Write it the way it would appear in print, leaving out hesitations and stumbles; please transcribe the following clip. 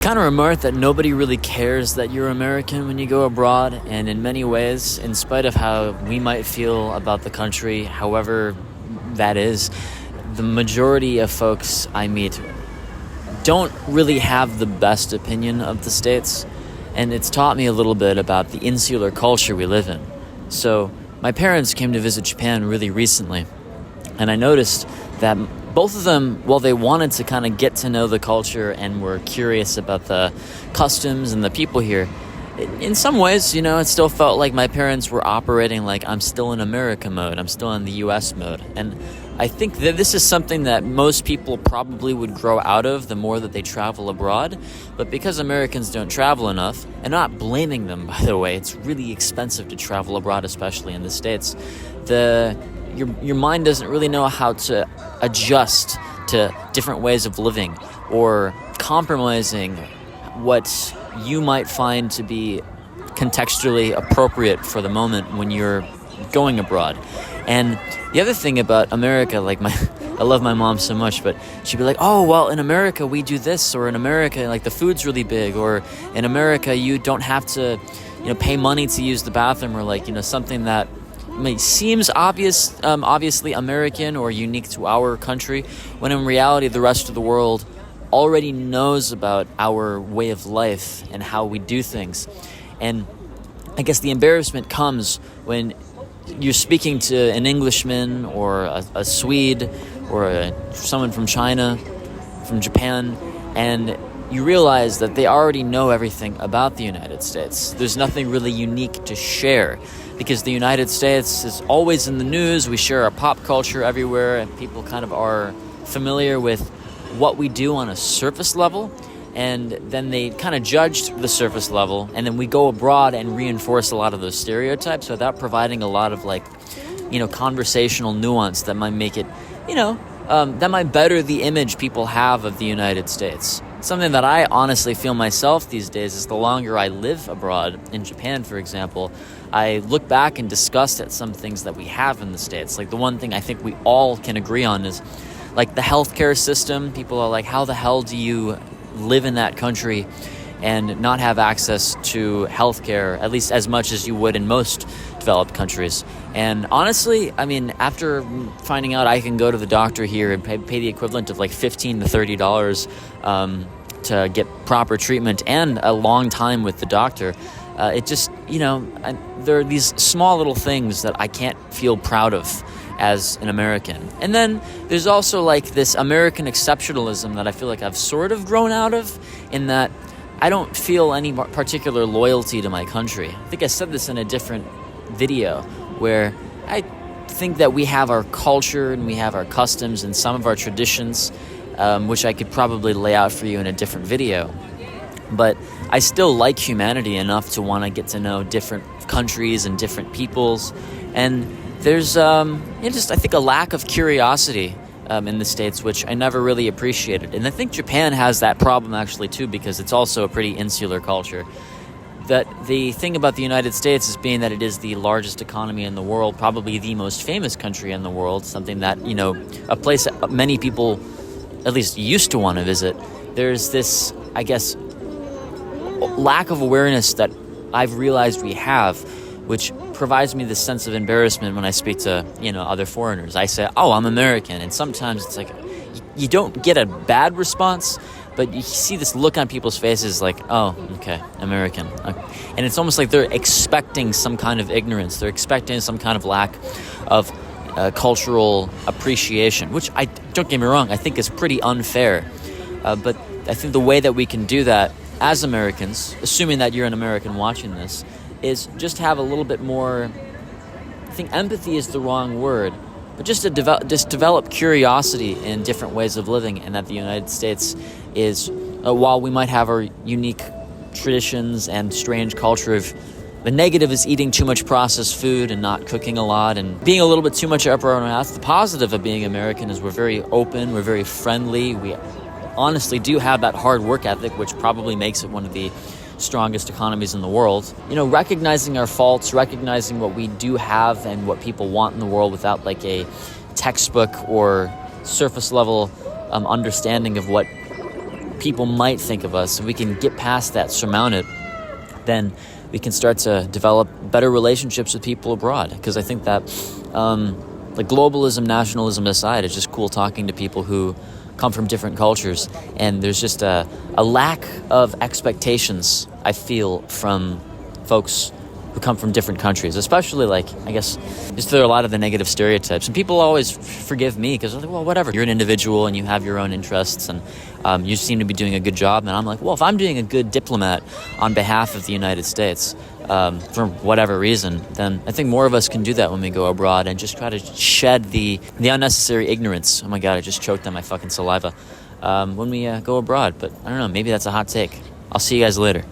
Kind of remarked that nobody really cares that you're American when you go abroad, and in many ways, in spite of how we might feel about the country, however that is, the majority of folks I meet don't really have the best opinion of the States, and it's taught me a little bit about the insular culture we live in. So my parents came to visit Japan really recently, and I noticed that both of them, while they wanted to kind of get to know the culture and were curious about the customs and the people here, in some ways, it still felt like my parents were operating like I'm still in America mode, I'm still in the US mode. And I think that this is something that most people probably would grow out of the more that they travel abroad. But because Americans don't travel enough, and I'm not blaming them, by the way, it's really expensive to travel abroad, especially in the States, your mind doesn't really know how to adjust to different ways of living or compromising what you might find to be contextually appropriate for the moment when you're going abroad. And the other thing about America, I love my mom so much, but she'd be like, oh, well, in America we do this, or in America, the food's really big, or in America you don't have to, pay money to use the bathroom, or something that seems obviously American or unique to our country, when in reality the rest of the world already knows about our way of life and how we do things. And I guess the embarrassment comes when you're speaking to an Englishman or a Swede or someone from China, from Japan, and you realize that they already know everything about the United States. There's nothing really unique to share, because the United States is always in the news. We share our pop culture everywhere, and people kind of are familiar with what we do on a surface level, and then they kind of judge the surface level, and then we go abroad and reinforce a lot of those stereotypes without providing a lot of conversational nuance that might make it, that might better the image people have of the United States. Something that I honestly feel myself these days is the longer I live abroad, in Japan, for example, I look back and disgust at some things that we have in the States. The one thing I think we all can agree on is the healthcare system. People are like, how the hell do you live in that country and not have access to healthcare, at least as much as you would in most developed countries? And honestly, after finding out I can go to the doctor here and pay the equivalent of $15 to $30 to get proper treatment and a long time with the doctor, it just, there are these small little things that I can't feel proud of as an American. And then there's also this American exceptionalism that I feel like I've sort of grown out of, in that I don't feel any particular loyalty to my country. I think I said this in a different video, where I think that we have our culture and we have our customs and some of our traditions, which I could probably lay out for you in a different video. But I still like humanity enough to want to get to know different countries and different peoples. And there's I think a lack of curiosity in the States, which I never really appreciated. And I think Japan has that problem actually too, because it's also a pretty insular culture. That the thing about the United States is being that it is the largest economy in the world, probably the most famous country in the world, something that, a place that many people at least used to want to visit. There's this, I guess, lack of awareness that I've realized we have, which provides me this sense of embarrassment when I speak to, other foreigners. I say, oh, I'm American. And sometimes it's you don't get a bad response, but you see this look on people's faces oh, okay, American. And it's almost like they're expecting some kind of ignorance. They're expecting some kind of lack of cultural appreciation, which, don't get me wrong, I think is pretty unfair. But I think the way that we can do that as Americans, assuming that you're an American watching this, is just have a little bit more, I think empathy is the wrong word, but just to develop curiosity in different ways of living, and that the United States is, while we might have our unique traditions and strange culture of, the negative is eating too much processed food and not cooking a lot and being a little bit too much up our own ass. The positive of being American is we're very open, we're very friendly, we honestly do have that hard work ethic, which probably makes it one of the strongest economies in the world. Recognizing our faults, recognizing what we do have and what people want in the world without a textbook or surface level understanding of what people might think of us, if we can get past that, surmount it, then we can start to develop better relationships with people abroad. Because I think that, like, globalism, nationalism aside, it's just cool talking to people who come from different cultures. And there's just a lack of expectations, I feel, from folks who come from different countries, especially, like, I guess, just there are a lot of the negative stereotypes. And people always forgive me because they're like, well, whatever. You're an individual and you have your own interests, and you seem to be doing a good job. And I'm like, well, if I'm doing a good diplomat on behalf of the United States, for whatever reason, then I think more of us can do that when we go abroad and just try to shed the unnecessary ignorance. Oh my God, I just choked on my fucking saliva. When we go abroad. But I don't know, maybe that's a hot take. I'll see you guys later.